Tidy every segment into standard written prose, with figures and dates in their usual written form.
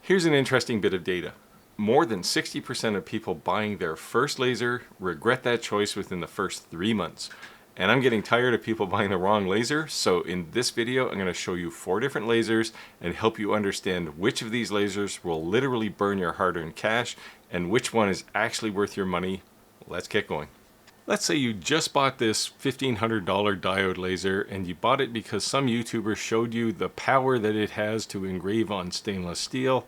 Here's an interesting bit of data. More than 60% of people buying their first laser regret that choice within the first 3 months. And I'm getting tired of people buying the wrong laser, so in this video I'm going to show you 4 different lasers and help you understand which of these lasers will literally burn your hard-earned cash and which one is actually worth your money. Let's get going. Let's say you just bought this $1,500 diode laser and you bought it because some YouTuber showed you the power that it has to engrave on stainless steel,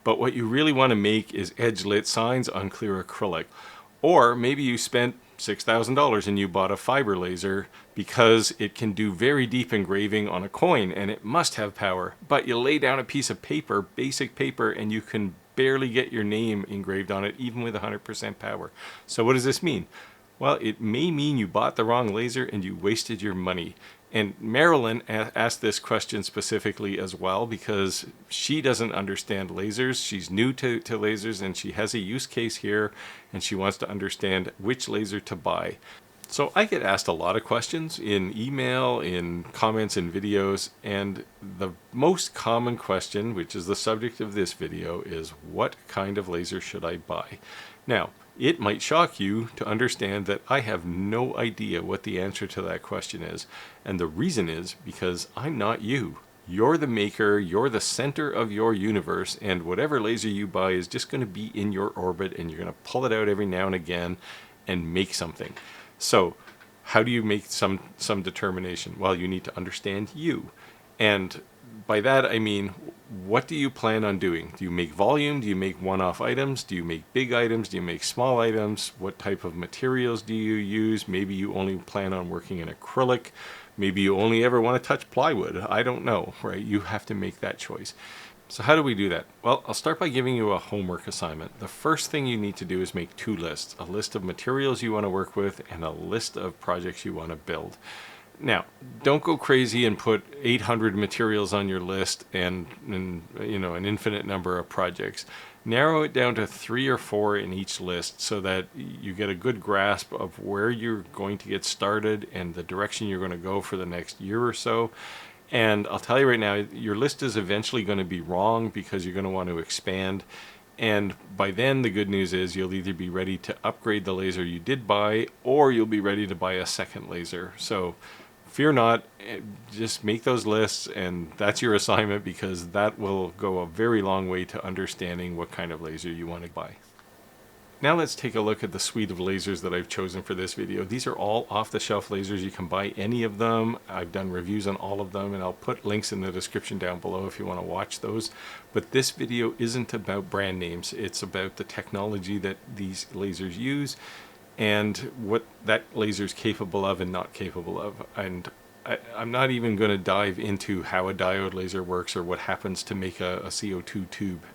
but what you really want to make is edge-lit signs on clear acrylic. Or maybe you spent $6,000 and you bought a fiber laser because it can do very deep engraving on a coin and it must have power, but you lay down a piece of paper, basic paper, and you can barely get your name engraved on it even with 100% power. So what does this mean? Well, it may mean you bought the wrong laser and you wasted your money. And Marilyn asked this question specifically as well because she doesn't understand lasers. She's new to lasers and she has a use case here and she wants to understand which laser to buy. So I get asked a lot of questions in email, in comments, in videos, and the most common question, which is the subject of this video, is what kind of laser should I buy? Now, it might shock you to understand that I have no idea what the answer to that question is. And the reason is because I'm not you. You're the maker, you're the center of your universe, and whatever laser you buy is just going to be in your orbit and you're going to pull it out every now and again and make something. So how do you make some determination? Well, you need to understand you. And by that I mean, what do you plan on doing? Do you make volume? Do you make one-off items? Do you make big items? Do you make small items? What type of materials do you use? Maybe you only plan on working in acrylic. Maybe you only ever want to touch plywood. I don't know, right? You have to make that choice. So how do we do that? Well, I'll start by giving you a homework assignment. The first thing you need to do is make 2 lists, a list of materials you want to work with and a list of projects you want to build. Now, don't go crazy and put 800 materials on your list and you know, an infinite number of projects. Narrow it down to 3 or 4 in each list so that you get a good grasp of where you're going to get started and the direction you're going to go for the next year or so. And I'll tell you right now, your list is eventually going to be wrong because you're going to want to expand. And by then, the good news is you'll either be ready to upgrade the laser you did buy or you'll be ready to buy a second laser. So fear not, just make those lists, and that's your assignment because that will go a very long way to understanding what kind of laser you want to buy. Now let's take a look at the suite of lasers that I've chosen for this video. These are all off-the-shelf lasers. You can buy any of them. I've done reviews on all of them, and I'll put links in the description down below if you want to watch those. But this video isn't about brand names. It's about the technology that these lasers use and what that laser is capable of and not capable of. And I'm not even going to dive into how a diode laser works or what happens to make a CO2 tube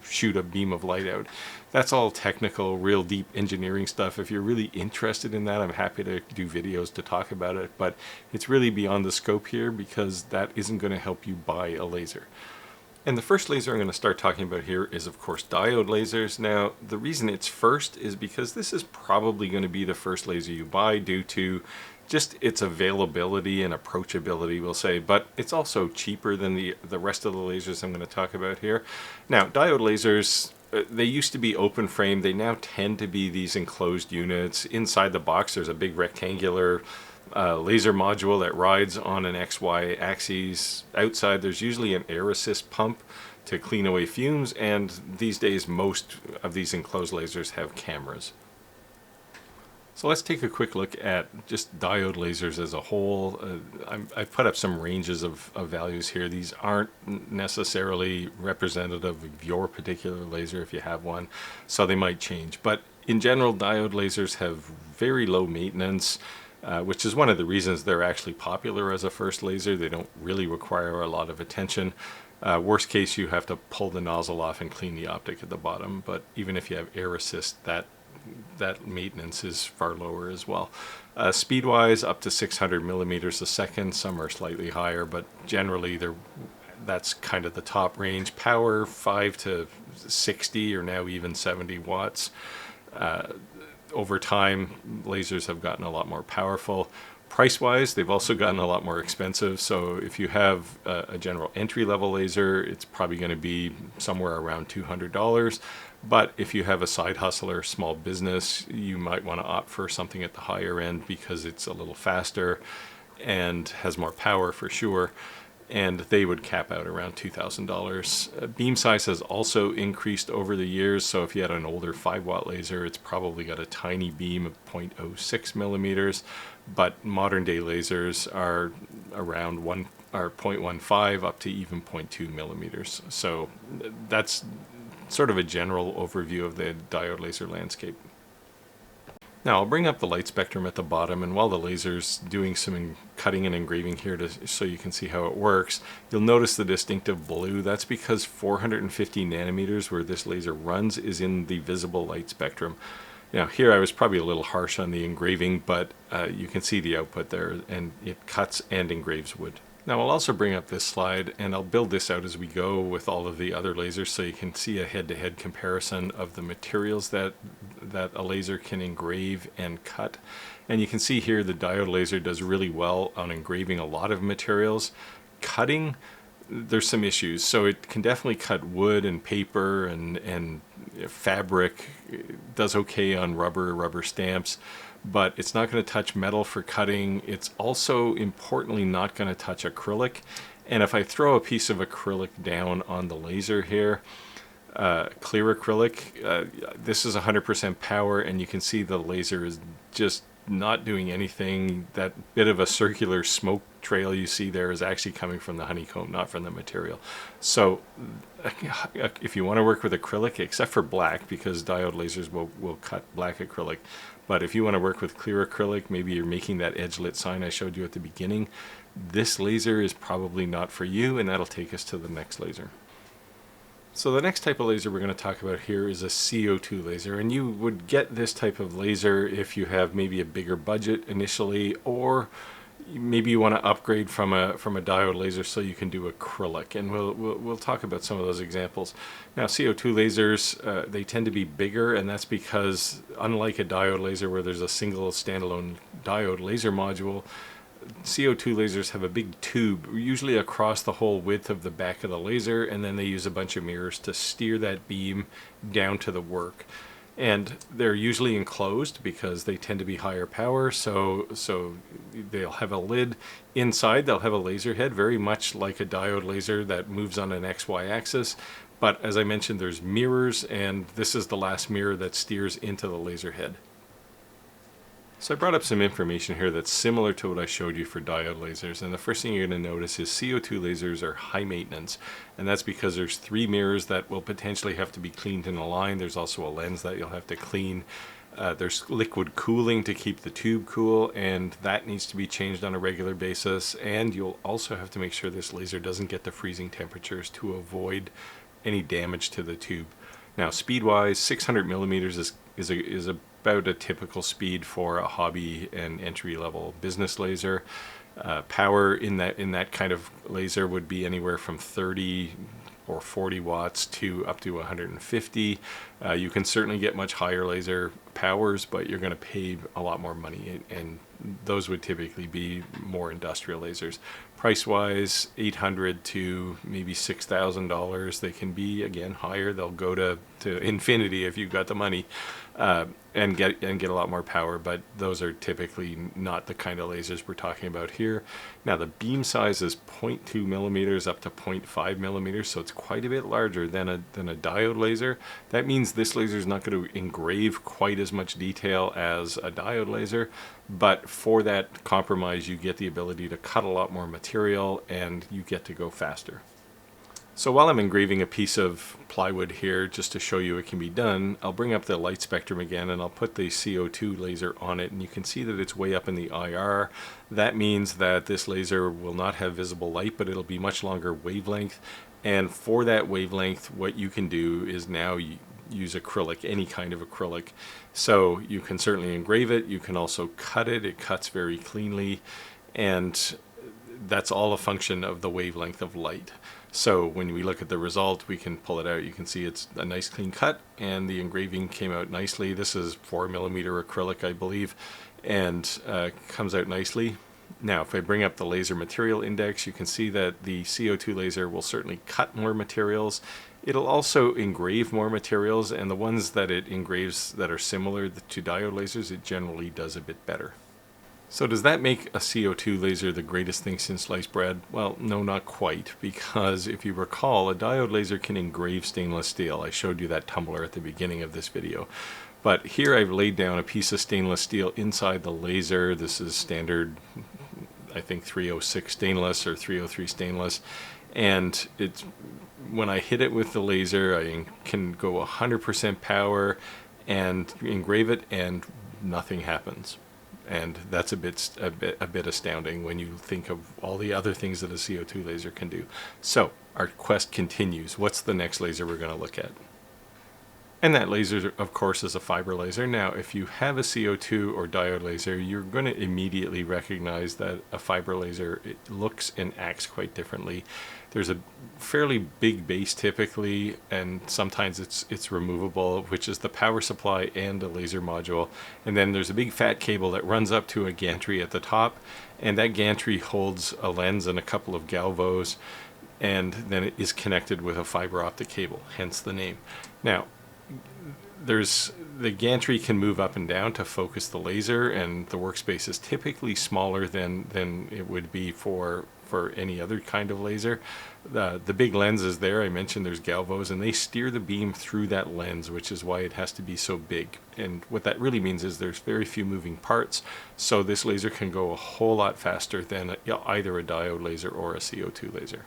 shoot a beam of light out. That's all technical, real deep engineering stuff. If you're really interested in that, I'm happy to do videos to talk about it, but it's really beyond the scope here because that isn't going to help you buy a laser. And the first laser I'm going to start talking about here is, of course, diode lasers. Now, the reason it's first is because this is probably going to be the first laser you buy due to just its availability and approachability, we'll say, but it's also cheaper than the rest of the lasers I'm going to talk about here. Now, diode lasers, they used to be open frame. They now tend to be these enclosed units. Inside the box, there's a big rectangular laser module that rides on an XY axis. Outside, there's usually an air assist pump to clean away fumes, and these days, most of these enclosed lasers have cameras. So let's take a quick look at just diode lasers as a whole. I've put up some ranges of values here. These aren't necessarily representative of your particular laser if you have one, so they might change. But in general, diode lasers have very low maintenance, which is one of the reasons they're actually popular as a first laser. They don't really require a lot of attention. Worst case, you have to pull the nozzle off and clean the optic at the bottom. But even if you have air assist, that maintenance is far lower as well. Speed-wise, up to 600 millimeters a second. Some are slightly higher, but generally that's kind of the top range. Power 5 to 60 or now even 70 watts. Over time, lasers have gotten a lot more powerful. Price-wise, they've also gotten a lot more expensive. So if you have a general entry-level laser, it's probably going to be somewhere around $200. But if you have a side hustle or small business, you might want to opt for something at the higher end because it's a little faster and has more power for sure. And they would cap out around $2,000. Beam size has also increased over the years. So if you had an older 5-watt laser, it's probably got a tiny beam of 0.06 millimeters. But modern day lasers are around 0.15 up to even 0.2 millimeters. So that's sort of a general overview of the diode laser landscape. Now I'll bring up the light spectrum at the bottom, and while the laser's doing some cutting and engraving here so you can see how it works, you'll notice the distinctive blue. That's because 450 nanometers where this laser runs is in the visible light spectrum. Now here I was probably a little harsh on the engraving, but you can see the output there, and it cuts and engraves wood. Now I'll also bring up this slide, and I'll build this out as we go with all of the other lasers so you can see a head-to-head comparison of the materials that a laser can engrave and cut. And you can see here the diode laser does really well on engraving a lot of materials. Cutting, there's some issues. So it can definitely cut wood and paper and fabric. It does okay on rubber stamps, but it's not going to touch metal for cutting. It's also importantly not going to touch acrylic. And if I throw a piece of acrylic down on the laser here, clear acrylic, this is 100% power, and you can see the laser is just not doing anything. That bit of a circular smoke trail you see there is actually coming from the honeycomb, not from the material. So if you want to work with acrylic, except for black, because diode lasers will cut black acrylic, but if you want to work with clear acrylic, maybe you're making that edge lit sign I showed you at the beginning, this laser is probably not for you, and that'll take us to the next laser. So the next type of laser we're going to talk about here is a CO2 laser, and you would get this type of laser if you have maybe a bigger budget initially, or maybe you want to upgrade from a diode laser so you can do acrylic, and we'll talk about some of those examples. Now CO2 lasers, they tend to be bigger, and that's because unlike a diode laser where there's a single standalone diode laser module, CO2 lasers have a big tube, usually across the whole width of the back of the laser, and then they use a bunch of mirrors to steer that beam down to the work. And they're usually enclosed because they tend to be higher power, so they'll have a lid. Inside they'll have a laser head, very much like a diode laser that moves on an XY axis. But as I mentioned, there's mirrors, and this is the last mirror that steers into the laser head. So I brought up some information here that's similar to what I showed you for diode lasers, and the first thing you're going to notice is CO2 lasers are high maintenance, and that's because there's 3 mirrors that will potentially have to be cleaned in a line. There's also a lens that you'll have to clean. There's liquid cooling to keep the tube cool, and that needs to be changed on a regular basis, and you'll also have to make sure this laser doesn't get to freezing temperatures to avoid any damage to the tube. Now speed-wise, 600 millimeters is about a typical speed for a hobby and entry-level business laser. Power in that kind of laser would be anywhere from 30 or 40 watts to up to 150. You can certainly get much higher laser powers, but you're going to pay a lot more money, and those would typically be more industrial lasers. Price-wise, $800 to maybe $6,000. They can be, again, higher. They'll go to infinity if you've got the money, and get a lot more power, but those are typically not the kind of lasers we're talking about here. Now the beam size is 0.2 millimeters up to 0.5 millimeters, so it's quite a bit larger than a diode laser. That means this laser is not going to engrave quite as much detail as a diode laser, but for that compromise you get the ability to cut a lot more material, and you get to go faster. So while I'm engraving a piece of plywood here just to show you it can be done, I'll bring up the light spectrum again, and I'll put the CO2 laser on it, and you can see that it's way up in the IR. That means that this laser will not have visible light, but it'll be much longer wavelength, and for that wavelength what you can do is now use acrylic, any kind of acrylic. So you can certainly engrave it, you can also cut it. It cuts very cleanly, and that's all a function of the wavelength of light. So when we look at the result, we can pull it out. You can see it's a nice clean cut, and the engraving came out nicely. This is 4 millimeter acrylic, I believe, and comes out nicely. Now, if I bring up the laser material index, you can see that the CO2 laser will certainly cut more materials. It'll also engrave more materials, and the ones that it engraves that are similar to diode lasers, it generally does a bit better. So does that make a CO2 laser the greatest thing since sliced bread? Well, no, not quite, because if you recall, a diode laser can engrave stainless steel. I showed you that tumbler at the beginning of this video. But here I've laid down a piece of stainless steel inside the laser. This is standard, I think 306 stainless or 303 stainless. And it's when I hit it with the laser, I can go 100% power and engrave it, and nothing happens. And that's a bit astounding when you think of all the other things that a CO2 laser can do. So our quest continues. What's the next laser we're going to look at? And that laser, of course, is a fiber laser. Now, if you have a CO2 or diode laser, you're going to immediately recognize that a fiber laser, it looks and acts quite differently. There's a fairly big base typically, and sometimes it's removable, which is the power supply and a laser module. And then there's a big fat cable that runs up to a gantry at the top, and that gantry holds a lens and a couple of galvos, and then it is connected with a fiber optic cable, hence the name. Now, the gantry can move up and down to focus the laser, and the workspace is typically smaller than it would be for any other kind of laser. The big lens is there. I mentioned there's galvos, and they steer the beam through that lens, which is why it has to be so big. And what that really means is there's very few moving parts, so this laser can go a whole lot faster than either a diode laser or a CO2 laser.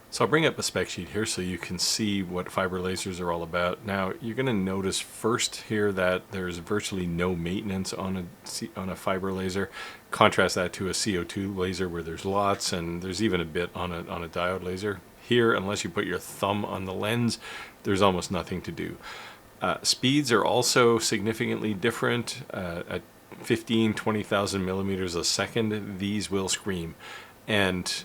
So I'll bring up a spec sheet here so you can see what fiber lasers are all about. Now, you're going to notice first here that there's virtually no maintenance on a fiber laser. Contrast that to a CO2 laser where there's lots, and there's even a bit on a diode laser. Here, unless you put your thumb on the lens, there's almost nothing to do. Speeds are also significantly different. At 20,000 millimeters a second, these will scream. And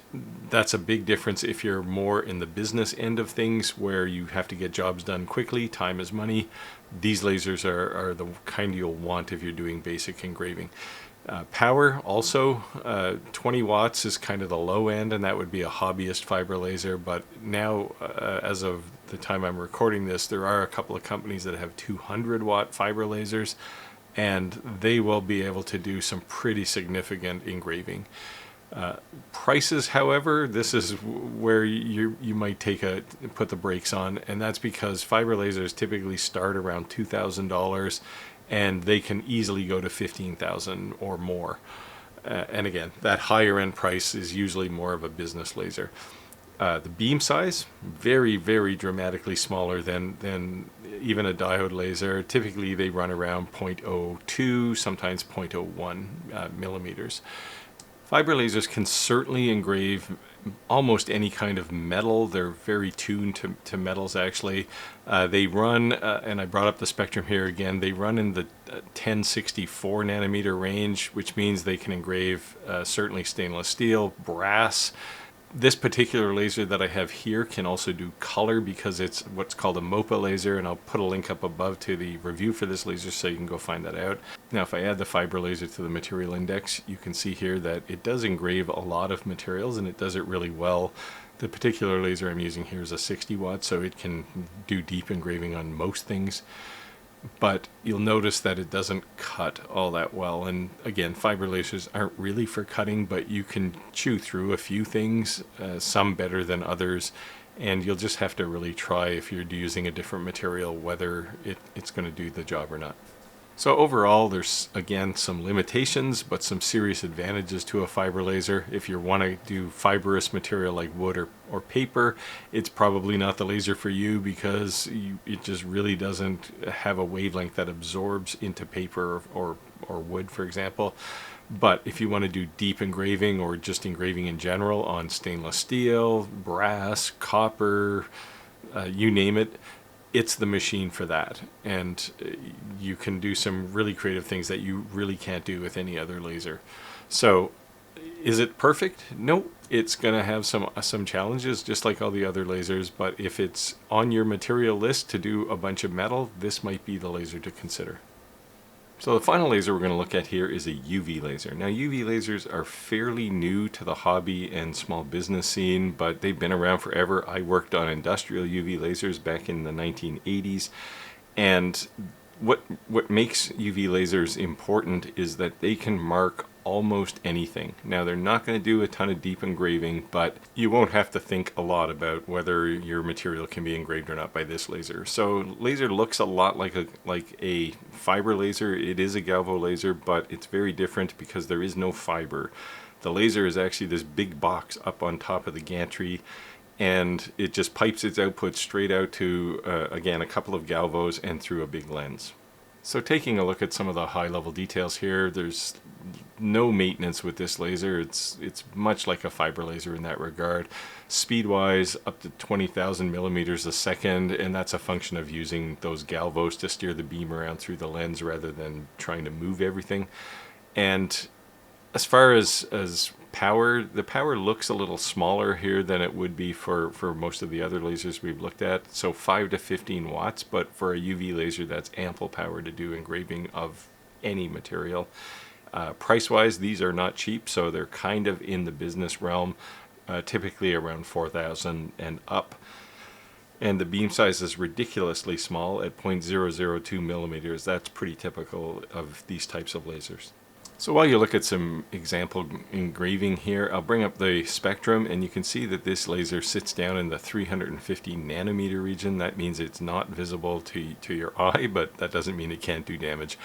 that's a big difference if you're more in the business end of things where you have to get jobs done quickly. Time is money. These lasers are the kind you'll want if you're doing basic engraving. Power also, 20 watts is kind of the low end, and that would be a hobbyist fiber laser. But now, as of the time I'm recording this, there are a couple of companies that have 200 watt fiber lasers, and they will be able to do some pretty significant engraving. Prices, however, this is where you might put the brakes on, and that's because fiber lasers typically start around $2,000, and they can easily go to $15,000 or more. And again, that higher end price is usually more of a business laser. The beam size, very, very dramatically smaller than even a diode laser. Typically, they run around 0.02, sometimes 0.01 millimeters. Fiber lasers can certainly engrave almost any kind of metal. They're very tuned to metals, actually. They run, and I brought up the spectrum here again, they run in the 1064 nanometer range, which means they can engrave certainly stainless steel, brass. This particular laser that I have here can also do color because it's what's called a MOPA laser, and I'll put a link up above to the review for this laser so you can go find that out. Now, if I add the fiber laser to the material index, you can see here that it does engrave a lot of materials, and it does it really well. The particular laser I'm using here is a 60 watt, so it can do deep engraving on most things. But you'll notice that it doesn't cut all that well. And again, fiber lasers aren't really for cutting, but you can chew through a few things, some better than others. And you'll just have to really try if you're using a different material, whether it's going to do the job or not. So overall, there's again some limitations, but some serious advantages to a fiber laser. If you want to do fibrous material like wood or paper, it's probably not the laser for you because it just really doesn't have a wavelength that absorbs into paper or wood, for example. But if you want to do deep engraving or just engraving in general on stainless steel, brass, copper, you name it, it's the machine for that, and you can do some really creative things that you really can't do with any other laser. So is it perfect? No, it's going to have some challenges just like all the other lasers, but if it's on your material list to do a bunch of metal, this might be the laser to consider. So the final laser we're going to look at here is a UV laser. Now UV lasers are fairly new to the hobby and small business scene, but they've been around forever. I worked on industrial UV lasers back in the 1980s, and what makes UV lasers important is that they can mark almost anything. Now they're not going to do a ton of deep engraving, but you won't have to think a lot about whether your material can be engraved or not by this laser. So laser looks a lot like a fiber laser. It is a galvo laser, but it's very different because there is no fiber. The laser is actually this big box up on top of the gantry, and it just pipes its output straight out to again, a couple of galvos and through a big lens. So taking a look at some of the high-level details here, there's no maintenance with this laser. It's much like a fiber laser in that regard. Speed-wise, up to 20,000 millimeters a second, and that's a function of using those galvos to steer the beam around through the lens rather than trying to move everything. And as far as power, the power looks a little smaller here than it would be for most of the other lasers we've looked at. So 5 to 15 watts, but for a UV laser, that's ample power to do engraving of any material. Price-wise, these are not cheap, so they're kind of in the business realm, typically around 4,000 and up. And the beam size is ridiculously small at 0.002 millimeters. That's pretty typical of these types of lasers. So while you look at some example engraving here, I'll bring up the spectrum, and you can see that this laser sits down in the 350 nanometer region. That means it's not visible to your eye, but that doesn't mean it can't do damage.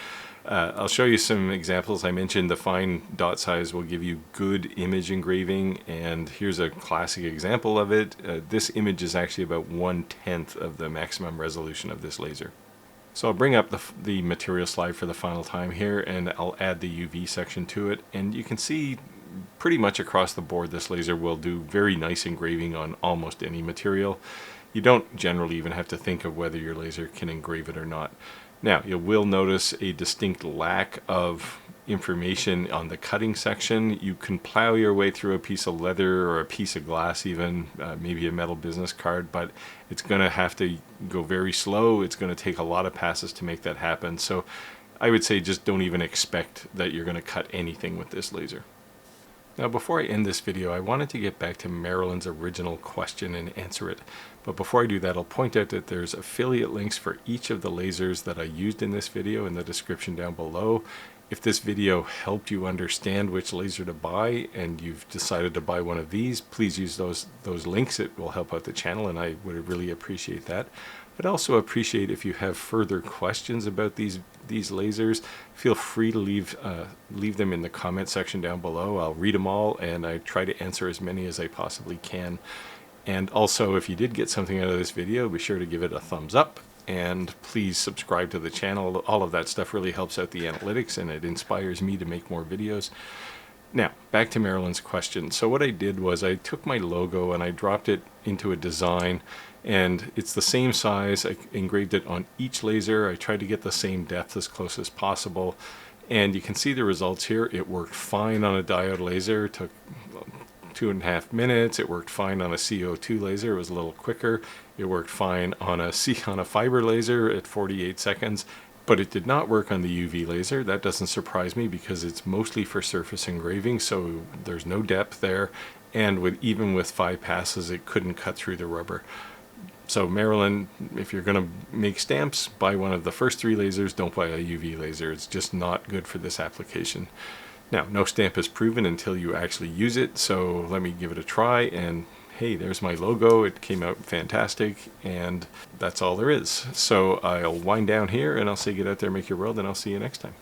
I'll show you some examples. I mentioned the fine dot size will give you good image engraving, and here's a classic example of it. This image is actually about 1/10 of the maximum resolution of this laser. So I'll bring up the material slide for the final time here, and I'll add the UV section to it, and you can see pretty much across the board this laser will do very nice engraving on almost any material. You don't generally even have to think of whether your laser can engrave it or not. Now, you will notice a distinct lack of information on the cutting section. You can plow your way through a piece of leather or a piece of glass even, maybe a metal business card, but it's going to have to go very slow. It's going to take a lot of passes to make that happen. So I would say just don't even expect that you're going to cut anything with this laser. Now before I end this video, I wanted to get back to Marilyn's original question and answer it. But before I do that, I'll point out that there's affiliate links for each of the lasers that I used in this video in the description down below. If this video helped you understand which laser to buy and you've decided to buy one of these, please use those links. It will help out the channel, and I would really appreciate that. I'd also appreciate if you have further questions about these lasers. Feel free to leave them in the comment section down below. I'll read them all, and I try to answer as many as I possibly can. And also, if you did get something out of this video, be sure to give it a thumbs up, and please subscribe to the channel. All of that stuff really helps out the analytics, and it inspires me to make more videos. Now, back to Marilyn's question. So what I did was I took my logo and I dropped it into a design, and it's the same size. I engraved it on each laser. I tried to get the same depth as close as possible, and you can see the results here. It worked fine on a diode laser. It took 2.5 minutes. It worked fine on a CO2 laser. It was a little quicker. It worked fine on a fiber laser at 48 seconds. But it did not work on the UV laser. That doesn't surprise me because it's mostly for surface engraving, so there's no depth there. And even with 5 passes, it couldn't cut through the rubber. So Marilyn, if you're going to make stamps, buy one of the first 3 lasers. Don't buy a UV laser. It's just not good for this application. Now, no stamp is proven until you actually use it, so let me give it a try, and hey, there's my logo. It came out fantastic, and that's all there is. So I'll wind down here, and I'll say get out there, make your world, and I'll see you next time.